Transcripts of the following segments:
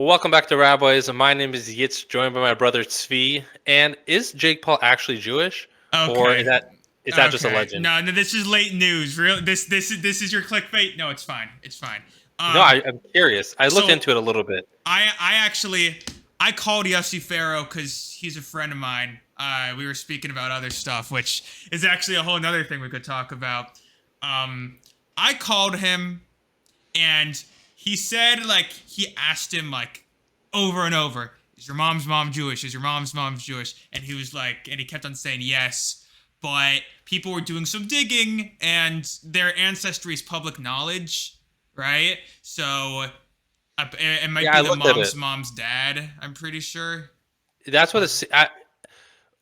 Welcome back to RaBBois. My name is Yitz, joined by my brother Tzvi. And is Jake Paul actually Jewish, or is Okay. that just a Okay. legend? No, this is late news. Real this is your clickbait. No, it's fine. It's fine. No, I'm curious. I looked So into it a little bit. I actually I called Yossi Farrow because he's a friend of mine. We were speaking about other stuff, which is actually a whole another thing we could talk about. I called him and he said he asked him over and over, is your mom's mom Jewish? Is your mom's mom Jewish? And he was like, and he kept on saying yes. But people were doing some digging, and their ancestry is public knowledge, right? So it might Yeah, I be the looked at it. mom's dad. I'm pretty sure. That's what it's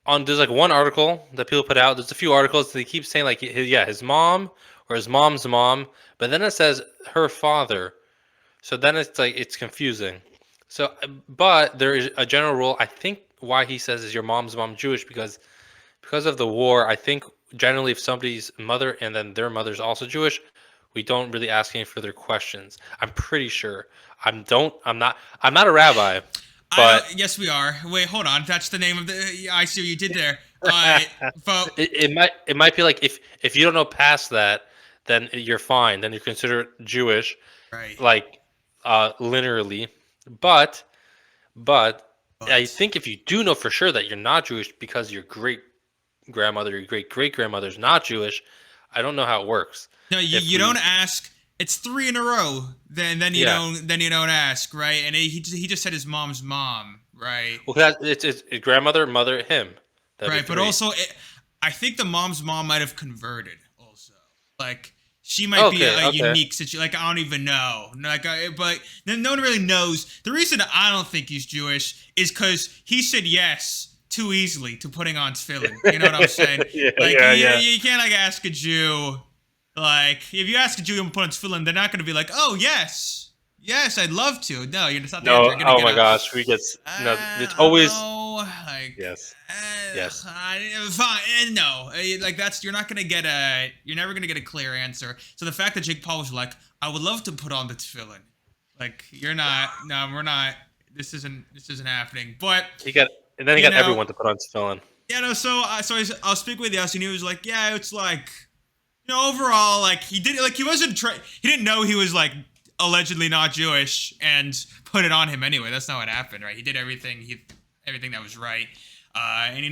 on. There's like one article that people put out. There's a few articles they keep saying like, his mom or his mom's mom, but then it says her father. So then it's like it's confusing. So, but there is a general rule. I think why he says is your mom's mom Jewish because of the war. I think generally if somebody's mother and then their mother's also Jewish, we don't really ask any further questions. I'm pretty sure. I'm not a rabbi, I but don't. Yes, we are. Wait, hold on. That's the name of the. Yeah, I see what you did there. But it might be like if you don't know past that, then you're fine. Then you're considered Jewish, right. like linearly. But but I But think if you do know for sure that you're not Jewish because your great grandmother, your great great grandmother's not Jewish, I don't know how it works. no, If you we, don't ask. It's three in a row. yeah, Then you don't ask, right? And he just said his mom's mom, right? well, it's grandmother, mother, him. That'd be Right, but three. also I think the mom's mom might have converted. Also, like she might be Okay, a okay. unique situation. Like I don't even know. But no one really knows. The reason I don't think he's Jewish is because he said yes too easily to putting on tefillin. You know what I'm saying? Yeah, Like yeah, yeah. you can't ask a Jew. Like if you ask a Jew to put on tefillin, they're not going to be like, oh yes, yes, I'd love to. No, you're just not the answer. No, You're gonna oh get my a gosh, we get no. It's I don't always know, like, yes, yes. fine. No, like that's you're never gonna get a clear answer. So the fact that Jake Paul was like, I would love to put on the tefillin, like you're not. No, we're not. This isn't happening. But He got and then he you got know, everyone to put on tefillin. yeah, no. I'll speak with Yassin. He was like, yeah, it's like, overall, like he did, like he wasn't he didn't know he was like allegedly not Jewish and put it on him anyway. That's not what happened, right? He did everything that was right. And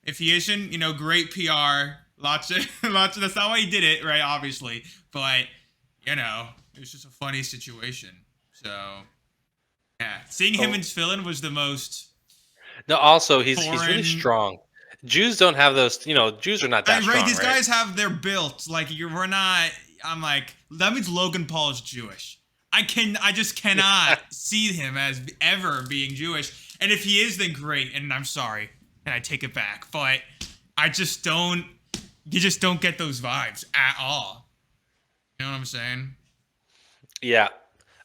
if he isn't, great PR, lots of lots of. That's not why he did it, right? Obviously, but it was just a funny situation. So yeah, seeing him Oh in Tefillin was the most no, also he's really foreign. strong. Jews don't have those. Jews are not that Right, strong, these right? guys have their built like we're not. I'm like that means Logan Paul is Jewish. I just cannot see him as ever being Jewish. And if he is, then great. And I'm sorry, and I take it back. But I just don't. You just don't get those vibes at all. You know what I'm saying? Yeah.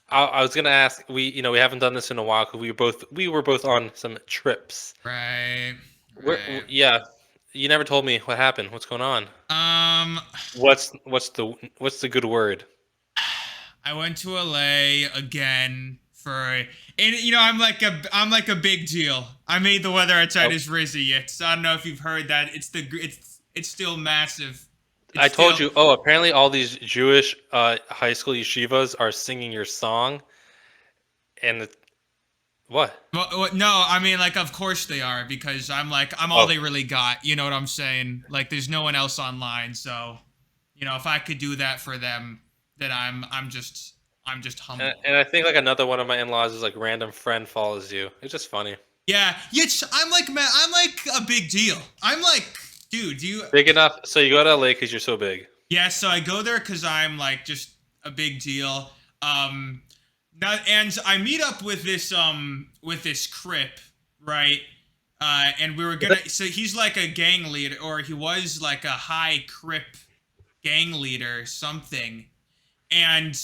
I was gonna ask. We haven't done this in a while because we were both on some trips. Right. We're, Right. yeah. You never told me what happened. What's going on? Um, What's the good word? I went to LA again and I'm like a big deal. I made the weather outside Oh, is rizzy. I don't know if you've heard that. It's still massive. It's I told still you. Oh, apparently all these Jewish high school yeshivas are singing your song, and what? no. I mean, like, of course they are because I'm all Oh, they really got. You know what I'm saying? Like, there's no one else online. So, if I could do that for them, then I'm just humble. and I think like another one of my in-laws is like random friend follows you. It's just funny. Yeah, I'm like, man, I'm like a big deal. I'm like, dude, do you? Big enough, so you go to LA because you're so big. Yeah, so I go there because I'm like just a big deal. Now and I meet up with this Crip, right? And we were gonna. So he's like a gang leader, or he was like a high Crip gang leader, something. And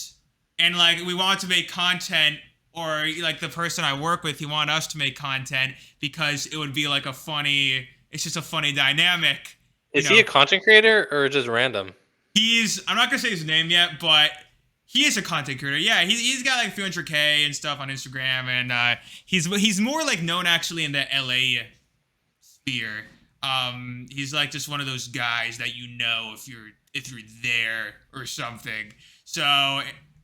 like we wanted to make content, or like the person I work with, he wanted us to make content because it would be like a funny. It's just a funny dynamic, you Is he know. a content creator or just random? I'm not gonna say his name yet, but He is a content creator. Yeah, he's got like a few hundred K and stuff on Instagram, and he's more like known actually in the LA sphere. He's like just one of those guys that you know if you're there or something. So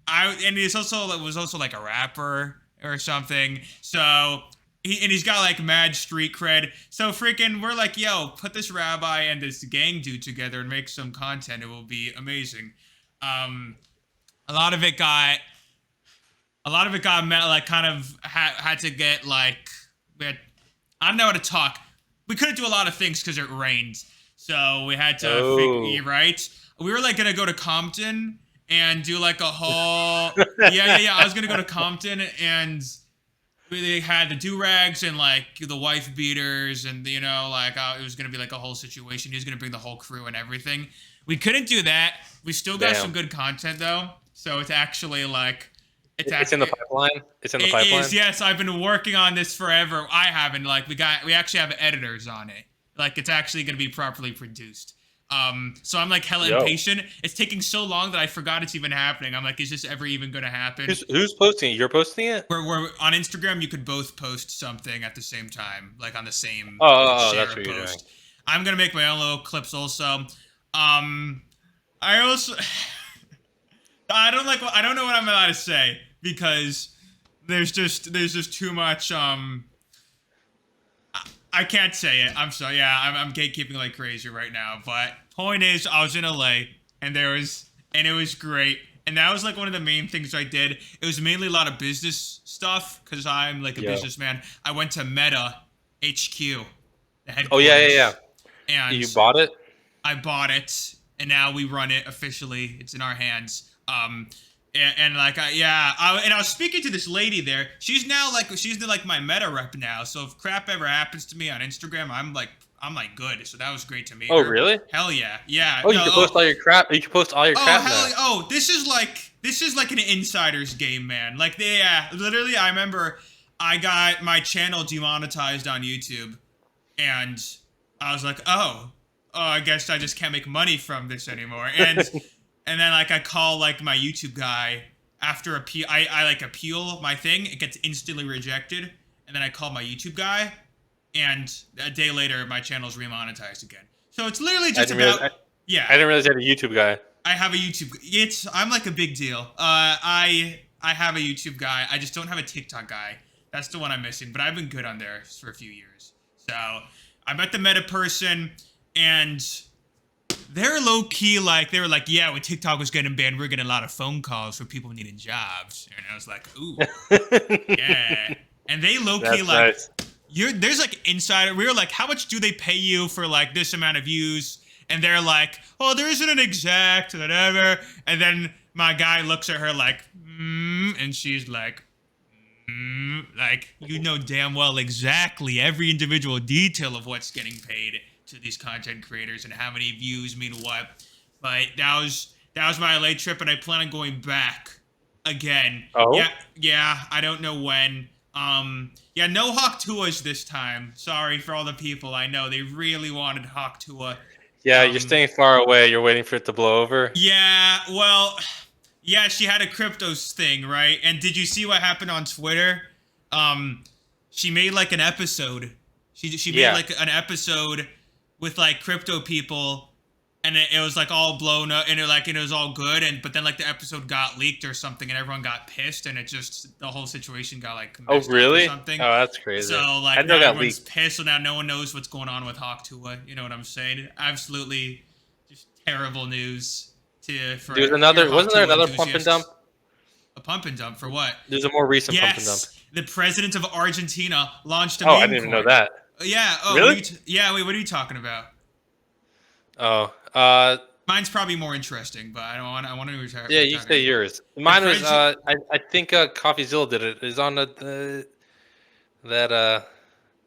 and he's also was also like a rapper or something. So he's got like mad street cred. So freaking we're like, yo, put this rabbi and this gang dude together and make some content. It will be amazing. A lot of it got met like kind of had to get like I don't know how to talk. We couldn't do a lot of things because it rained, so we had to figure right. We were like gonna go to Compton and do like a whole yeah. I was gonna go to Compton and they had the do-rags and like the wife beaters and like it was gonna be like a whole situation. He was gonna bring the whole crew and everything. We couldn't do that. We still got some good content though, so it's actually like it's in the pipeline. It's in the pipeline. It is, yes. I've been working on this forever. I haven't. Like we actually have editors on it. Like it's actually gonna be properly produced. So I'm like hella impatient. It's taking so long that I forgot it's even happening. I'm like, is this ever even gonna happen? Who's posting it? You're posting it? We're on Instagram. You could both post something at the same time, like on the same. Share that's what you're doing. I'm gonna make my own little clips also. I also I don't know what I'm allowed to say because there's just too much I can't say it. I'm sorry. Yeah, I'm gatekeeping like crazy right now. But point is, I was in LA and it was great. And that was like one of the main things I did. It was mainly a lot of business stuff because I'm like a businessman. I went to Meta HQ, the headquarters. Oh yeah. And you bought it? I bought it, and now we run it officially. It's in our hands. And like I was speaking to this lady there. She's like my Meta rep now. So if crap ever happens to me on Instagram, I'm like good. So that was great to meet her. Oh really? Hell yeah, yeah. Oh, you can post all your crap. You can post all your crap now. This is like an insider's game, man. Like literally, I remember I got my channel demonetized on YouTube, and I was like, I guess I just can't make money from this anymore. And and then like I call like my YouTube guy after I like appeal my thing. It gets instantly rejected. And then I call my YouTube guy, and a day later my channel's remonetized again. So it's literally just about I didn't realize you had a YouTube guy. I have a YouTube. I'm like a big deal. I have a YouTube guy. I just don't have a TikTok guy. That's the one I'm missing. But I've been good on there for a few years. So I met the Meta person, and they're low key like they were like, yeah, when TikTok was getting banned, we were getting a lot of phone calls for people needing jobs, and I was like, ooh, yeah. And they low key like, nice. There's like insider. We were like, how much do they pay you for like this amount of views? And they're like, oh, there isn't an exact whatever. And then my guy looks at her like, and she's like, like you know damn well exactly every individual detail of what's getting paid to these content creators and how many views mean what. But that was my LA trip, and I plan on going back again. Oh? Yeah, I don't know when. No Hawk Tuas this time. Sorry for all the people. I know they really wanted Hawk Tua. Yeah, you're staying far away. You're waiting for it to blow over. Yeah, well, yeah, she had a cryptos thing, right? And did you see what happened on Twitter? She made like an episode. She made like an episode with like crypto people, and it was like all blown up, and it was all good, but then like the episode got leaked or something, and everyone got pissed, and the whole situation got like messed up or something. Oh, that's crazy. So like now everyone's pissed, so now no one knows what's going on with Hawk Tua. You know what I'm saying? Absolutely, just terrible news. Wasn't there another pump and dump? A pump and dump for what? There's a more recent pump and dump. The president of Argentina launched a meme I didn't even know that. Yeah. Oh, really? Wait, what are you talking about? Oh, mine's probably more interesting, but I want to know what you're talking. Yeah, you say yours. Mine was I think CoffeeZilla did it. It's on the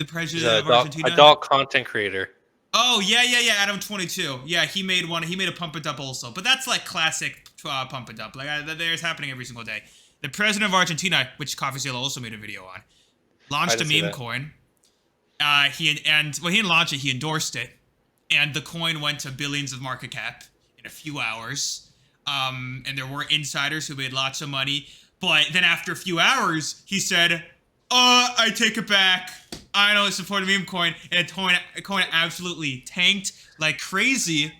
president of Argentina, adult content creator. Oh yeah, Adam 22. Yeah, he made one. He made a pump and dump also, but that's like classic pump and dump. Like there's happening every single day. The president of Argentina, which CoffeeZilla also made a video on, launched a meme coin. He didn't launch it. He endorsed it, and the coin went to billions of market cap in a few hours. And there were insiders who made lots of money. But then after a few hours, he said, I take it back. I don't support a meme coin. And the coin absolutely tanked like crazy.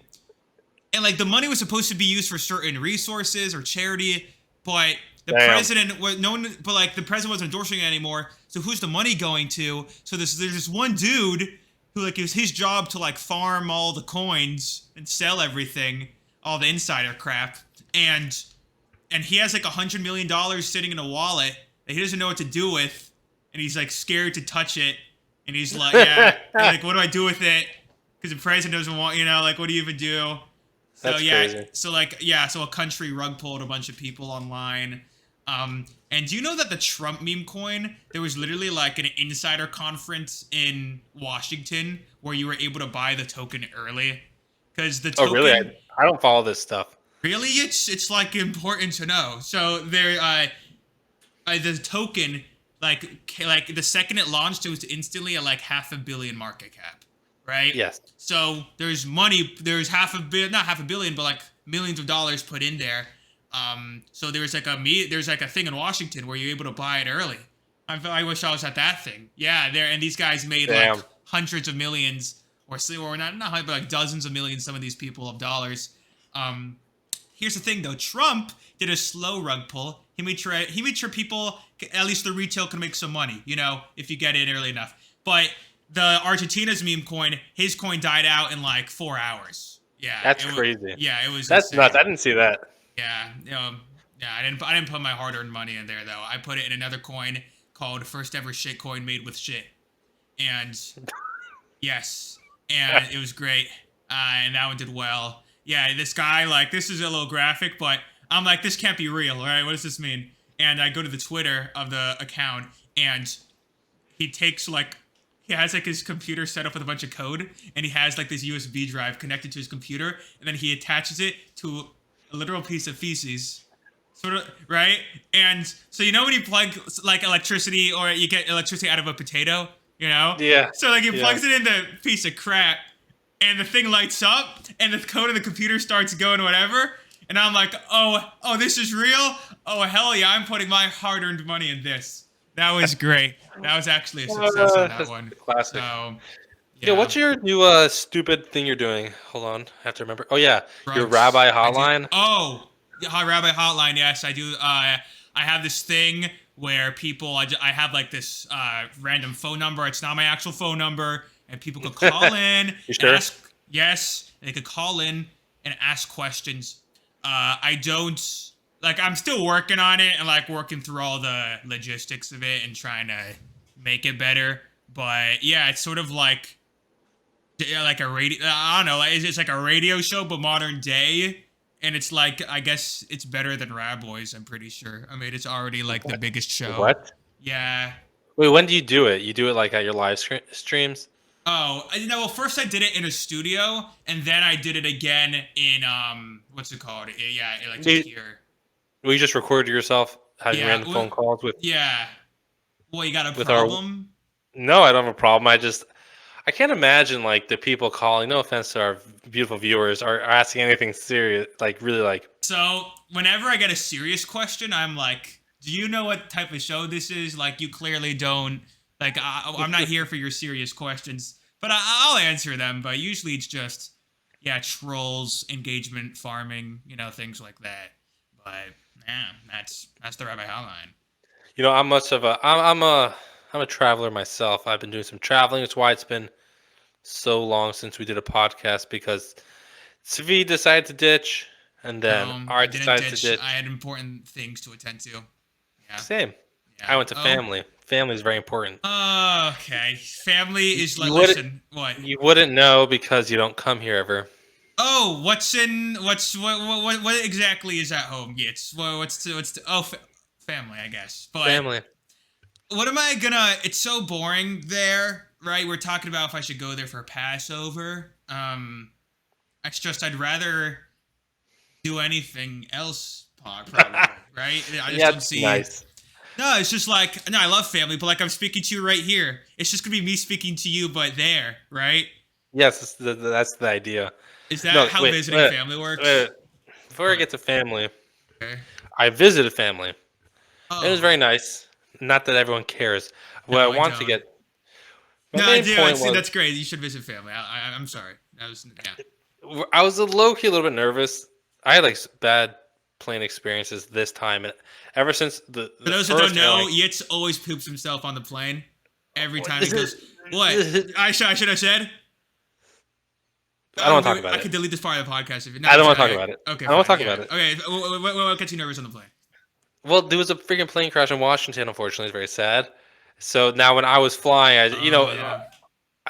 And like the money was supposed to be used for certain resources or charity, but the president was but like the president wasn't endorsing it anymore. So who's the money going to? So there's this one dude who like it was his job to like farm all the coins and sell everything, all the insider crap, and he has like $100 million sitting in a wallet that he doesn't know what to do with, and he's like scared to touch it, and he's like, like what do I do with it? Because the president doesn't want, like what do you even do? So That's crazy. So a country rug pulled a bunch of people online. And do you know that the Trump meme coin, there was literally like an insider conference in Washington where you were able to buy the token early? Because the token, oh really? I don't follow this stuff. Really, it's like important to know. So there, the token, like the second it launched, it was instantly at like 500 million market cap. Right? Yes. So there's money, there's not 500 million, but like millions of dollars put in there. So there's like a thing in Washington where you're able to buy it early. I wish I was at that thing. Yeah, and these guys made like hundreds of millions or not but like dozens of millions, some of these people, of dollars. Here's the thing though, Trump did a slow rug pull. He made sure people, at least the retail, can make some money, if you get in early enough. But the Argentina's meme coin, his coin died out in like 4 hours. Yeah, that's crazy. Yeah, it was. That's insane. nuts. I didn't see that. Yeah, I didn't put my hard-earned money in there though. I put it in another coin called First Ever Shit Coin Made with Shit, and yes, and it was great. And that one did well. Yeah, this guy, like, this is a little graphic, but I'm like, this can't be real, all right? What does this mean? And I go to the Twitter of the account, and he takes like. He has like his computer set up with a bunch of code, and he has like this USB drive connected to his computer, and then he attaches it to a literal piece of feces, sort of, right? And so when you plug like electricity, or you get electricity out of a potato, Yeah. So like he plugs it in the piece of crap, and the thing lights up, and the code of the computer starts going whatever, and I'm like, oh, this is real? Oh hell yeah! I'm putting my hard-earned money in this. That was great. That was actually a success on that one. Classic. So, yeah. What's your new stupid thing you're doing? Hold on, I have to remember. Oh yeah, your Rabbi hotline. Rabbi hotline. Yes, I do. I have this thing where people. I have like this random phone number. It's not my actual phone number, and people could call in. You sure? Yes, and they could call in and ask questions. I don't. Like, I'm still working on it and, like, working through all the logistics of it and trying to make it better. But, yeah, it's sort of like a radio... I don't know. It's like a radio show, but modern day. And it's like, I guess it's better than RaBBois, I'm pretty sure. I mean, it's already, like, the biggest show. What? Yeah. Wait, when do you do it? You do it, like, at your live streams? Oh, well, first I did it in a studio, and then I did it again in, what's it called? Yeah, like, here. Will you just record yourself having random phone calls with? Yeah. Well, you got a problem? No, I don't have a problem. I can't imagine like the people calling. No offense to our beautiful viewers, are asking anything serious, like really like. So whenever I get a serious question, I'm like, "Do you know what type of show this is?" Like, you clearly don't. Like, I'm not here for your serious questions, but I'll answer them. But usually it's just, trolls, engagement farming, things like that. But yeah, that's the Rabbi hotline. I'm a traveler myself. I've been doing some traveling. That's why it's been so long since we did a podcast, because Svi decided to ditch, and then Art decided to ditch. I had important things to attend to. Yeah. Same. Yeah. I went to family. Family is very important. Okay. Family is like, listen, what? You wouldn't know because you don't come here ever. Oh, what exactly is at home? Family, I guess. But family. What am I gonna? It's so boring there, right? We're talking about if I should go there for Passover. It's just I'd rather do anything else, probably, right? I just don't see. Nice. No, it's just like, no, I love family, but like I'm speaking to you right here. It's just gonna be me speaking to you, but there, right? Yes, that's the idea. Is that how visiting family works? Before I get to family, Okay. I visited family. It was Oh. very nice. Not that everyone cares. What I No, I want to don't. get. My No, I main do. point was That's great. You should visit family. I'm sorry. That was yeah. I was a low key a little bit nervous. I had like bad plane experiences this time, and ever since For the those that don't first know, airline. Yates always poops himself on the plane. Every time he This goes, is- what? I should have said. I don't want to talk I about could it. delete this part of the podcast if you. No, I don't it's want to talk alright. about it. Okay, I don't want fine. to talk Yeah. about it. Okay. What gets you nervous on the plane? Well, there was a freaking plane crash in Washington. Unfortunately, it's very sad. So now when I was flying, Yeah.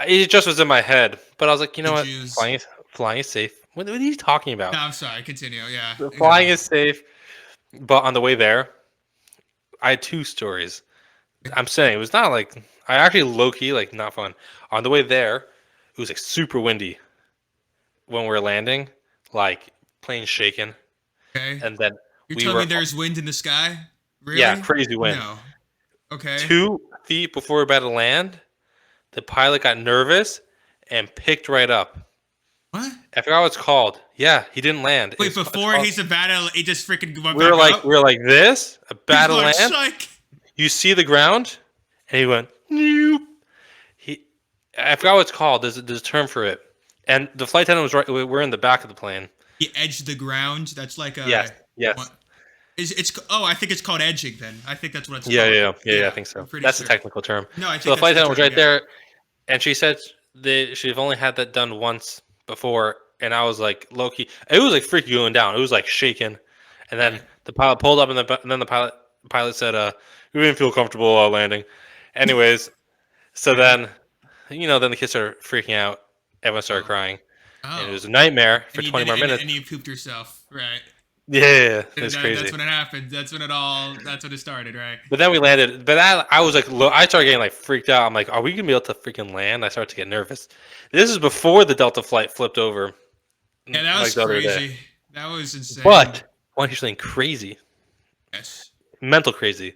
it just was in my head. But I was like, you know The what, Jews. flying is safe. What are you talking about? No, I'm sorry. Continue. Yeah. The flying is safe. But on the way there, I had two stories. I'm saying it was not like I actually low key like not fun. On the way there, it was like super windy when we were landing, like plane shaking, Okay. and then You're we telling me were there's wind in the sky? Really? yeah crazy wind. No. Okay. 2 feet before we were about to land, the pilot got nervous and picked right up. What? I forgot what it's called. Yeah, he didn't land. Wait, It's before called- he's about to, he just freaking went we were back like up? we were like this about to He's like, land. psych. You see the ground, and he went. Nope. I forgot what it's called. There's a term for it. And the flight attendant was right. We're in the back of the plane. He edged the ground. That's like a. Yes. What? It's I think it's called edging then. I think that's what it's Yeah, called. yeah. I think so. I'm pretty That's sure. the technical term. No, I think So the that's flight attendant was term, right yeah. there, and she said she've only had that done once before, and I was like low key. It was like freaking going down. It was like shaking, and then the pilot pulled up, and then the pilot said, "We didn't feel comfortable landing." Anyways, so then then the kids started freaking out. Everyone started crying, and it was a nightmare for 20 more minutes. And you pooped yourself, right? Yeah, it was crazy. That's when it happened. That's when it started, right? But then we landed. But I was like, I started getting like freaked out. I'm like, are we gonna be able to freaking land? I started to get nervous. This is before the Delta flight flipped over. Yeah, that was the other day. crazy. That was insane. But why don't you something crazy? Yes. Mental crazy.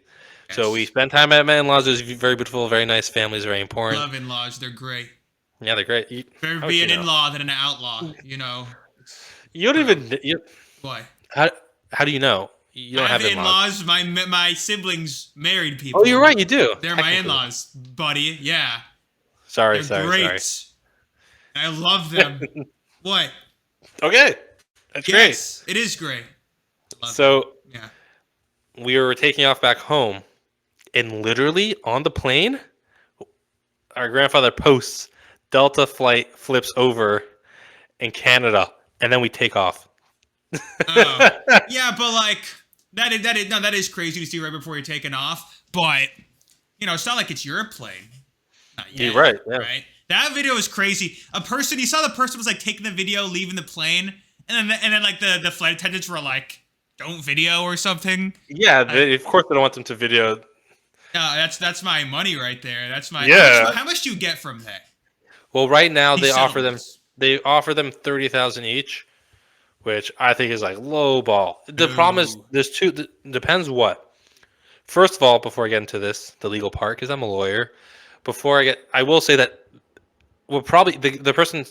So Yes. we spent time at my in-laws. It was very beautiful, very nice. Families very important. Love in-laws. They're great. Yeah, they're great. Better how be would an you know? in-law than an outlaw. You know. You don't even. Why? How do you know? You don't I have have in-laws. in-laws. My siblings married people. Oh, you're right. You do. They're my Technically. in-laws, buddy. Yeah. Sorry. They're great. Sorry. I love them. What? Okay, that's Yes, it is great. great. So Yeah. we were taking off back home, and literally on the plane, our grandfather posts Delta flight flips over in Canada, and then we take off. Oh. Yeah, but like that is crazy to see right before you're taking off. But it's not like it's your plane. Not yet, You're right. Yeah. Right. That video is crazy. You saw the person was like taking the video, leaving the plane, and then like the flight attendants were like, "Don't video" or something. Yeah. Of course, they don't want them to video. No, that's my money right there. That's my Yeah. How much do you get from that? Well, right now These they offer them. settlements. They offer them 30,000 each, which I think is like low ball. The problem is there's two. Depends what. First of all, before I get into this, the legal part, because I'm a lawyer. I will say that. Well, probably the person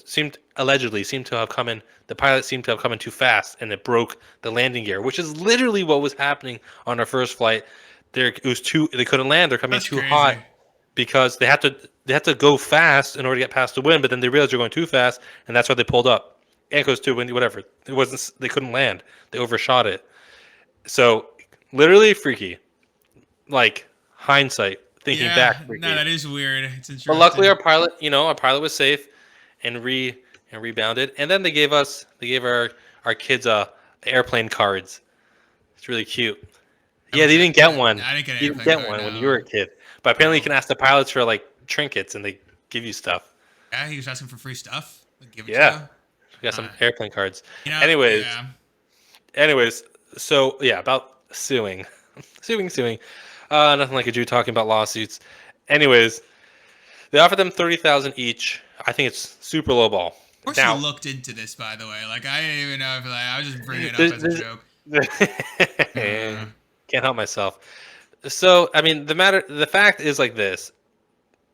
allegedly seemed to have come in. The pilot seemed to have come in too fast, and it broke the landing gear, which is literally what was happening on our first flight. It was too. They couldn't land. They're coming That's too crazy. hot because they had to go fast in order to get past the wind. But then they realized they're going too fast, and that's why they pulled up. And it goes too windy. Whatever. It wasn't. They couldn't land. They overshot it. So literally freaky. Like hindsight. Thinking back, freaky. No, that is weird. It's interesting. But luckily, our pilot was safe and rebounded. And then they gave our kids airplane cards. It's really cute. Yeah, they didn't get one. I didn't get an You didn't airplane get card, one when no. you were a kid. But apparently, you can ask the pilots for like trinkets, and they give you stuff. Yeah, he was asking for free stuff. Like, give it Yeah. to him. We got some airplane cards. You know, Anyways, yeah. So yeah, about suing. Suing. Nothing like a Jew talking about lawsuits. Anyways, they offered them 30,000 each. I think it's super low ball. Of course, Now- you looked into this, by the way. Like, I didn't even know if I was just bringing it up as a joke. Can't help myself. So, I mean, the fact is like this.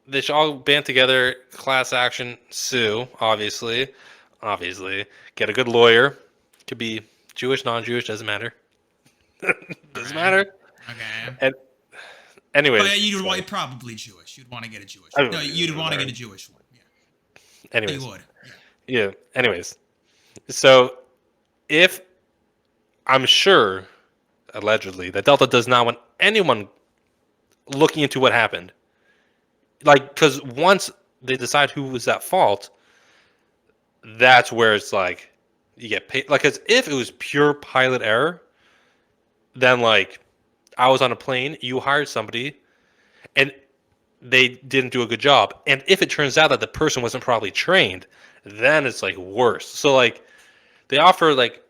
They should all band together, class action, sue, obviously. Get a good lawyer. Could be Jewish, non-Jewish, doesn't matter. Doesn't Alright. matter. Okay. And anyways, Oh, yeah, you'd so, want probably Jewish. You'd want to get a Jewish. I No, you'd want to get a Jewish one. Yeah, anyways, you would. Yeah. yeah. Anyways, so if I'm sure, allegedly, that Delta does not want anyone looking into what happened. Like, because once they decide who was at fault, that's where it's like you get paid. Like, as if it was pure pilot error, then like I was on a plane, you hired somebody, and they didn't do a good job. And if it turns out that the person wasn't properly trained, then it's like worse. So like they offer like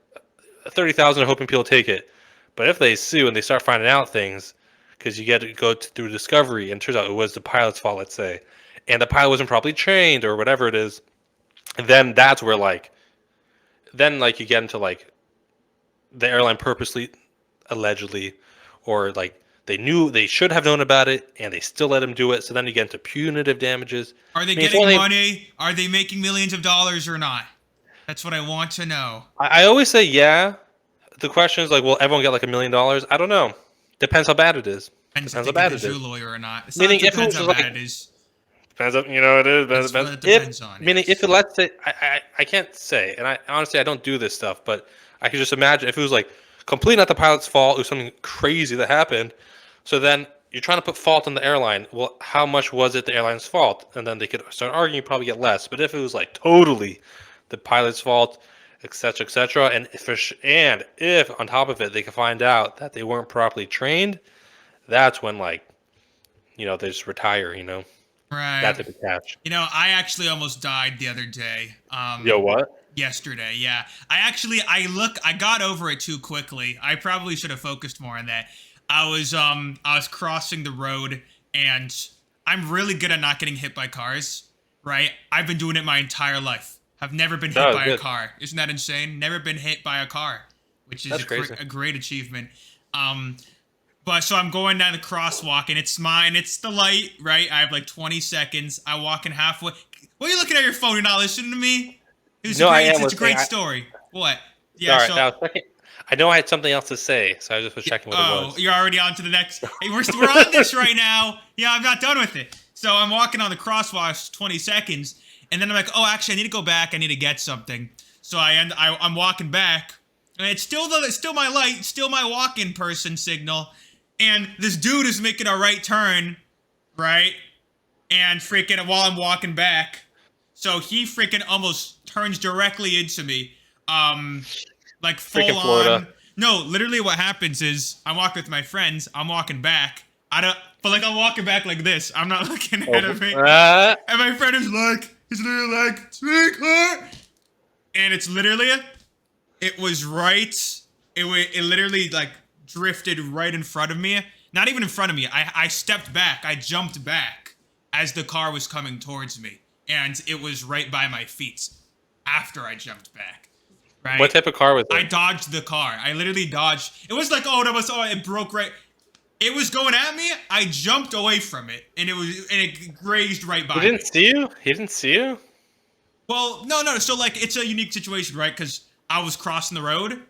30,000, hoping people take it. But if they sue and they start finding out things, because you get to go through discovery, and it turns out it was the pilot's fault, let's say, and the pilot wasn't properly trained or whatever it is, then that's where like, then like you get into like the airline purposely, allegedly, or like they should have known about it and they still let him do it. So then you get into punitive damages. Are they I mean, it's getting only- money? Are they making millions of dollars or not? That's what I want to know. I always say yeah. The question is like, will everyone get like $1 million? I don't know. Depends how bad it is. Depends Depends if how they bad get it a is. Jew lawyer or not. It's Meaning, not if it depends was how like- bad it is. Depends on, you know, it is. That's what it depends on, Meaning, yes. if it, let's say, I can't say, and I honestly I don't do this stuff, but I could just imagine if it was like completely not the pilot's fault, it was something crazy that happened. So then you're trying to put fault on the airline. Well, how much was it the airline's fault? And then they could start arguing, you probably get less. But if it was like totally the pilot's fault, etc., and if on top of it they can find out that they weren't properly trained, that's when like, you know, they just retire. You know, Right. that type of catch. You know, I actually almost died the other day. Yo, what? Yesterday, yeah. I got over it too quickly. I probably should have focused more on that. I was crossing the road, and I'm really good at not getting hit by cars, right? I've been doing it my entire life. I've never been hit by a car. Isn't that insane? Never been hit by a car, which is a great achievement. But so I'm going down the crosswalk, and it's mine. It's the light, right? I have like 20 seconds. I walk in halfway. Why are you looking at your phone? You're not listening to me? It's a great story. What? Yeah. Sorry, I know I had something else to say, so I just was checking what it was. Oh, you're already on to the next. Hey, we're on this right now. Yeah, I'm not done with it. So I'm walking on the crosswalk 20 seconds, and then I'm like, oh, actually, I need to go back. I need to get something. So I'm walking back, and it's still my light, still my walk-in person signal, and this dude is making a right turn, right? And freaking while I'm walking back, so he freaking almost turns directly into me, like full Freaking on. Florida. No, literally what happens is I'm walking with my friends. I'm walking back. But like I'm walking back like this. I'm not looking ahead of me. And my friend is like, he's literally like, sweetheart. And it's literally, it was right. It literally like drifted right in front of me. Not even in front of me. I stepped back. I jumped back as the car was coming towards me. And it was right by my feet after I jumped back. Right? What type of car was it? I dodged the car. I literally dodged. It was like, it broke right. It was going at me. I jumped away from it, and it grazed right by me. He didn't see you? He didn't see you? Well, no. So like, it's a unique situation, right? Because I was crossing the road,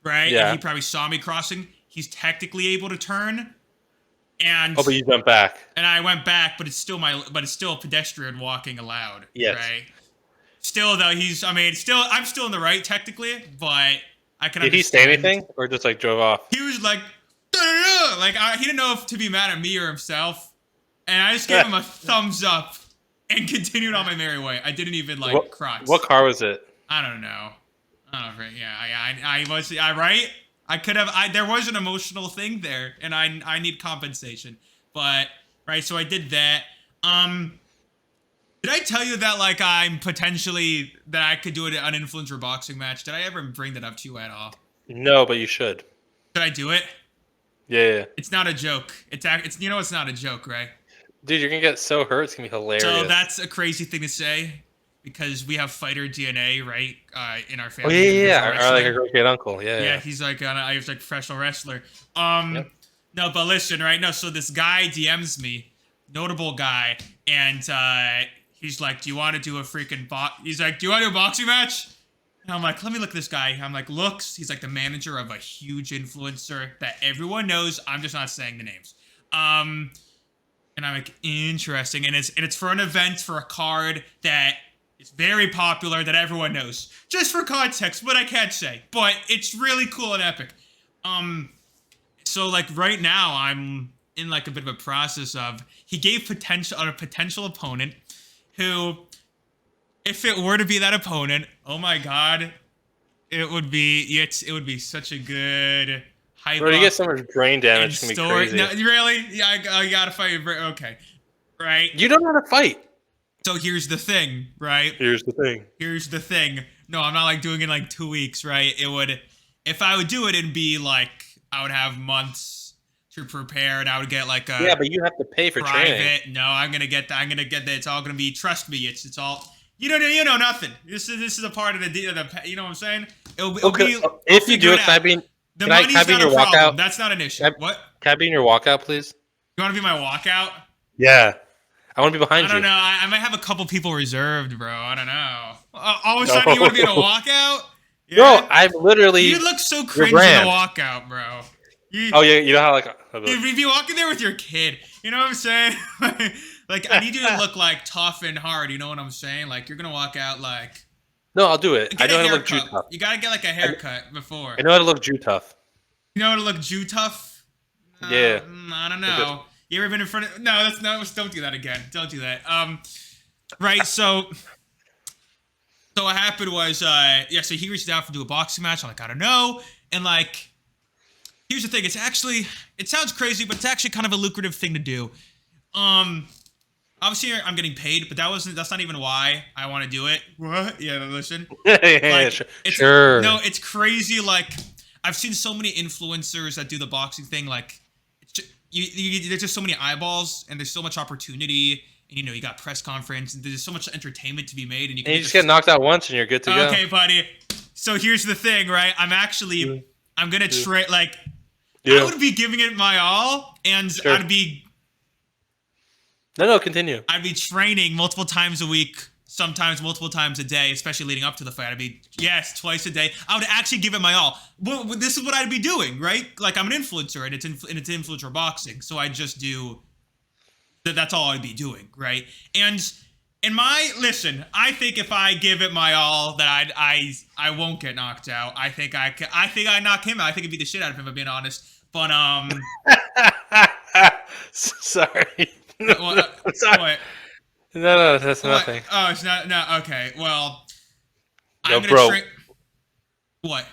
right? Yeah. And he probably saw me crossing. He's technically able to turn. And Oh, but you went back. And I went back, but it's still a pedestrian walking allowed. Yes. Right. Still though, I'm still in the right technically, but I can. Did he say anything, or just like drove off? He was like, "Da-da-da." Like he didn't know if to be mad at me or himself, and I just gave him a thumbs up and continued on my merry way. I didn't even like cross. What car was it? I don't know. Yeah. I was right. I could have. There was an emotional thing there, and I need compensation. But right, so I did that. Did I tell you that like that I could do an influencer boxing match? Did I ever bring that up to you at all? No, but you should. Should I do it? Yeah. It's not a joke. It's it's not a joke, right? Dude, you're gonna get so hurt. It's gonna be hilarious. So that's a crazy thing to say because we have fighter DNA, right? In our Oh family. yeah. Or like a great uncle. Yeah. He's like I was like professional wrestler. No, but listen, right? No, so this guy DMs me, notable guy, and he's like, "Do you want to do a freaking He's like, "Do you want to do a boxing match?" And I'm like, let me look at this guy. I'm like, looks. He's like the manager of a huge influencer that everyone knows. I'm just not saying the names. And I'm like, interesting. And it's for an event for a card that is very popular that everyone knows. Just for context, what I can't say, but it's really cool and epic. So like right now I'm in like a bit of a process of he gave a potential opponent who, if it were to be that opponent, oh my god, it would be such a good hype. Bro, you get so much brain damage. It's gonna be crazy. No, really? Yeah, I gotta fight your brain. Okay, right. You don't know how to fight. So here's the thing, right? Here's the thing. Here's the thing. No, I'm not like doing it in like 2 weeks, right? It would, if I would do it, it'd be like I would have months to prepare, and I would get like a Yeah, but you have to pay for private. training. No, I'm gonna get that. I'm gonna get that. It's all gonna be. Trust me, it's all. You know nothing. This is a part of the deal. You know what I'm saying? It'll Okay, be. if you do it, can I be in Money's your not a problem. walkout? That's not an issue. What? Can I be in your walkout, please? You want to be my walkout? Yeah. I want to be behind I you. don't know. I might have a couple people reserved, bro. I don't know. All of a sudden, you want to be in a walkout? Yeah. Bro, I'm literally. You look so cringe in brand. the walkout, bro. Oh yeah, you know how like. You'd be walking there with your kid. You know what I'm saying? Like, I need you to look like tough and hard. You know what I'm saying? Like, you're gonna walk out like. No, I'll do it. I know how to look Jew haircut. tough. You gotta get like a haircut before. I know how to look Jew tough. You know how to look Jew tough? Yeah. I don't know. You ever been in front of? No, don't do that again. Don't do that. Right. So what happened was, so he reached out to do a boxing match. I'm like, I don't know. And like, here's the thing. It sounds crazy, but it's actually kind of a lucrative thing to do. Obviously I'm getting paid, but that's not even why I want to do it. What? Yeah, listen. Like, sure. No, it's crazy. Like, I've seen so many influencers that do the boxing thing. Like, it's just, there's just so many eyeballs, and there's so much opportunity. And you got press conference, and there's so much entertainment to be made. And you just get knocked out once, and you're good to go. Okay, buddy. So here's the thing, right? I'm gonna trade. Like, yeah. I would be giving it my all, and Sure. No, continue. I'd be training multiple times a week, sometimes multiple times a day, especially leading up to the fight. Twice a day. I would actually give it my all. Well, this is what I'd be doing, right? Like, I'm an influencer, and it's influencer boxing, so I just do. That's all I'd be doing, right? And listen, I think if I give it my all, that I won't get knocked out. I think I knock him out. I think it'd beat the shit out of him, if I'm being honest. But Sorry. What? No, that's nothing. Oh, it's not. No, okay. Well, I'm gonna train. What?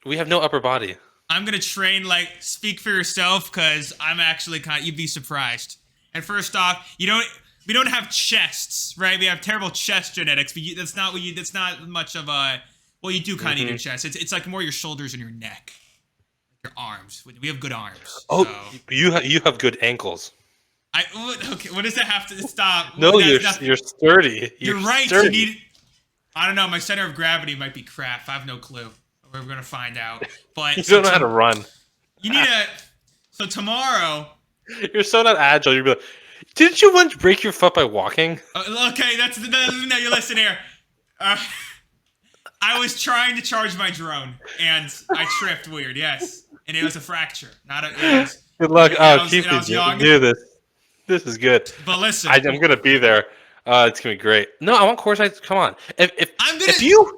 We have no upper body. I'm gonna train. Like, speak for yourself, because I'm actually you'd be surprised. And first off, we don't have chests, right? We have terrible chest genetics, but that's not much of a. Well, you do kind of need your chest. It's like more your shoulders and your neck, your arms. We have good arms. Oh, so. you have good ankles. Okay, what does that have to stop? No, you're sturdy. You're right. Sturdy. You need. I don't know. My center of gravity might be crap. I have no clue. We're gonna find out. But you don't know how to run. You need a. So tomorrow. You're so not agile. You'd be like, didn't you once break your foot by walking? Okay, no. You listen here. I was trying to charge my drone, and I tripped weird. Yes, and it was a fracture. Not a. Good luck. Keep it. Do this. This is good. But listen, I'm gonna be there. It's gonna be great. No, I want courtside. Come on. If you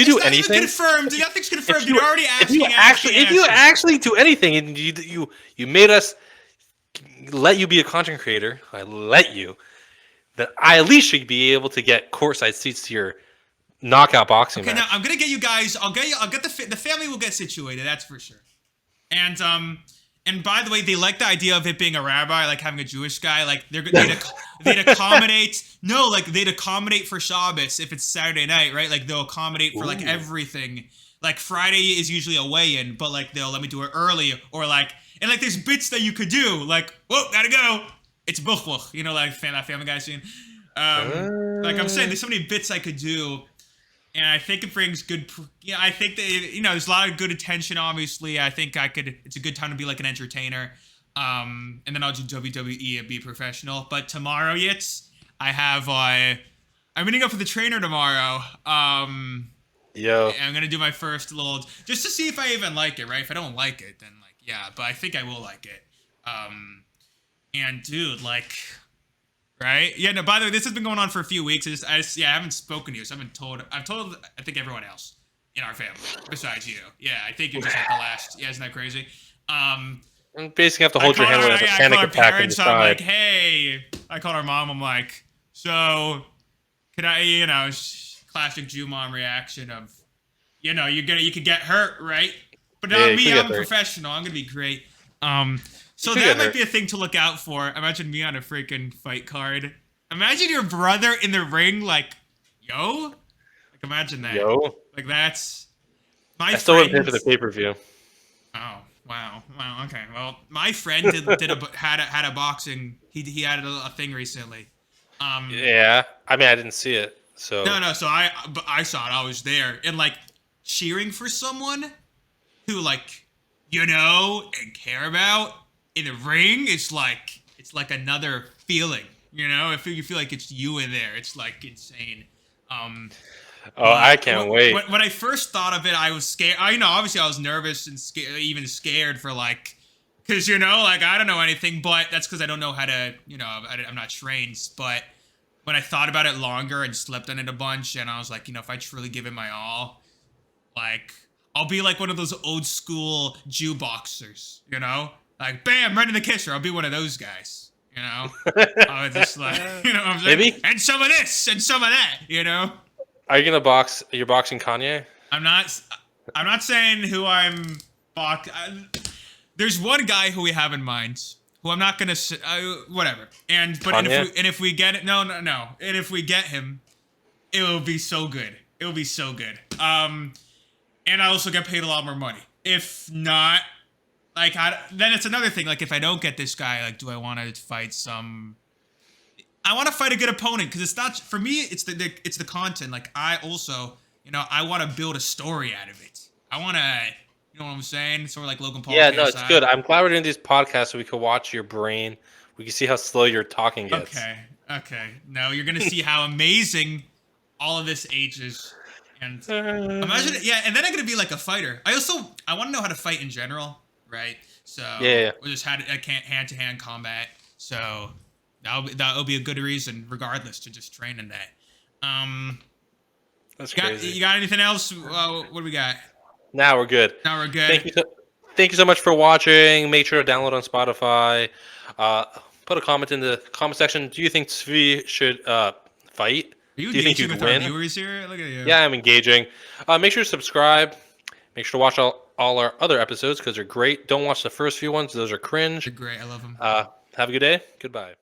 do anything, confirmed. Nothing's confirmed. You're already asking. If you actually do anything, and you made us let you be a content creator, I let you. That I at least should be able to get courtside seats to your knockout boxing match. Okay, now I'm gonna get you guys. I'll get the family will get situated. That's for sure. And by the way, they like the idea of it being a rabbi, like having a Jewish guy. Like they'd accommodate. No, like they'd accommodate for Shabbos if it's Saturday night, right? Like they'll accommodate for like everything. Like Friday is usually a weigh-in, but like they'll let me do it early, or like and like there's bits that you could do. Like, whoa, gotta go. It's buchwuch, like that Family Guy scene. Like I'm saying, there's so many bits I could do. And I think it brings good. Yeah, I think that there's a lot of good attention. Obviously, I think I could. It's a good time to be like an entertainer. And then I'll do WWE and be professional. But tomorrow, I have. I'm meeting up with the trainer tomorrow. Yo. I'm gonna do my first little just to see if I even like it, right? If I don't like it, then like yeah, but I think I will like it. And dude, like, right? Yeah, no. By the way, this has been going on for a few weeks. I haven't spoken to you, so I've told I think everyone else in our family besides you. Yeah, I think you're just like the last. Yeah, isn't that crazy? You basically have to hold your hand when there's a panic our attack parents. inside. I'm like, hey. I called our mom. I'm like, so, can I? Classic Jew mom reaction of, you could get hurt, right? But not Yeah, me. you could I'm a get hurt. professional. I'm gonna be great. So could that get might hurt. be a thing to look out for. Imagine me on a freaking fight card. Imagine your brother in the ring, like, yo. Like, imagine that. Yo. Like that's my I still wouldn't pay for friends- the pay-per-view. Oh wow! Okay. Well, my friend had a boxing. He had a thing recently. Yeah. I mean, I didn't see it, so. No. So I saw it. I was there and like cheering for someone who like and care about in the ring. It's like another feeling. If you feel like it's you in there, it's like insane. I can't wait. When I first thought of it, I was scared. Obviously I was nervous and even scared for like, because like I don't know anything, but that's because I don't know how to, I'm not trained. But when I thought about it longer and slept on it a bunch, and I was like, if I truly give it my all, like I'll be like one of those old school Jew boxers, like bam, right in the kisser. I'll be one of those guys, I was just like, I'm like, Maybe. and some of this and some of that, Are you gonna box? You're boxing Kanye? I'm not saying who I'm there's one guy who we have in mind who I'm not gonna say, whatever. And if we get it, no. And if we get him, it will be so good. It will be so good. And I also get paid a lot more money. If not, like then it's another thing. Like if I don't get this guy, like do I want to fight some? I want to fight a good opponent because it's not for me. It's the content. Like I also, I want to build a story out of it. I want to, you know what I'm saying? Sort of like Logan Paul. Yeah, no, it's good. I'm glad we're doing these podcasts so we can watch your brain. We can see how slow your talking gets. Okay. No, you're gonna see how amazing all of this ages. And imagine, and then I'm gonna be like a fighter. I want to know how to fight in general, right? So yeah. we just had hand-to-hand combat. So. That'll be a good reason, regardless, to just train in that. That's crazy. You got anything else? What do we got? Now we're good. Thank you so much for watching. Make sure to download on Spotify. Put a comment in the comment section. Do you think Tzvi should fight? Are you Do you think engaging you'd with win? our viewers here? Look at you. Yeah, I'm engaging. Make sure to subscribe. Make sure to watch all our other episodes because they're great. Don't watch the first few ones; those are cringe. They're great. I love them. Have a good day. Goodbye.